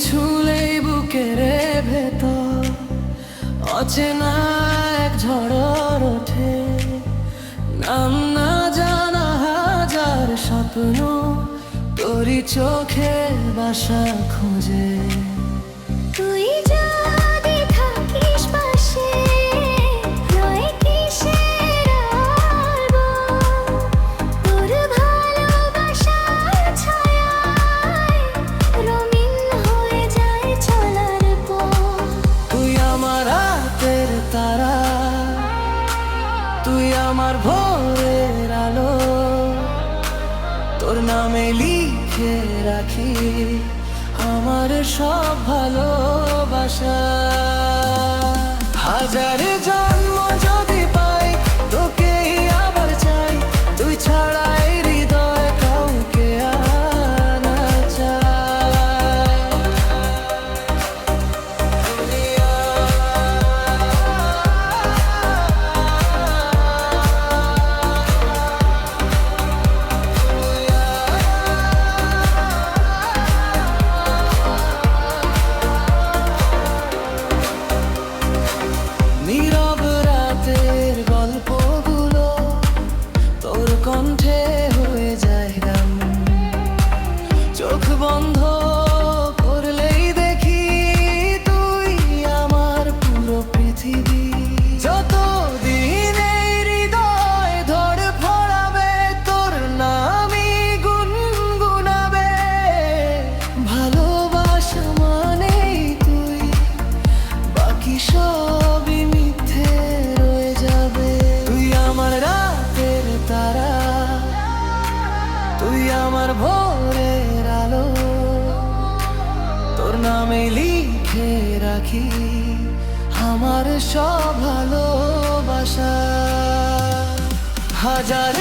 ছুঁলেই বুকের ভেতর অচেনা এক ঝড় ওঠে। নাম না জানা হাজার স্বপ্ন তোরই চোখে বাসা খোঁজে। তুই যদি থাকিস পাশে রয় কিসের আলবো, তোর ভালোবাসার ছায়ায় রঙিন হয়ে যায় চলার পথ। তুই আমার রাতের তারা, তুই আমার ভোরের আলো, তোর নামে লিখে রাখি আমার সব ভালোবাসা। হাজার জন্ম যদি পাই তোকেই আবার চাই, তুই ছাড়া এই হৃদয় কাউকে আনা চাই। নীরব রাতের গল্পগুলো তোর কণ্ঠে হয়ে যায় গান। চোখ বন্ধ করলেই দেখি তুই আমার পুরো পৃথিবী। যতদিন এই হৃদয় ধরে ফোড়াবে তোর নামই গুনগুনাবে। ভালোবাসা মানেই তুই, বাকি সবই মিথ্যে রয়ে যাবে। তুই আমার রাতের তারা, তুই আমার ভোরের আলো, তোর নামে লিখে রাখি আমার সব ভালোবাসা। হাজার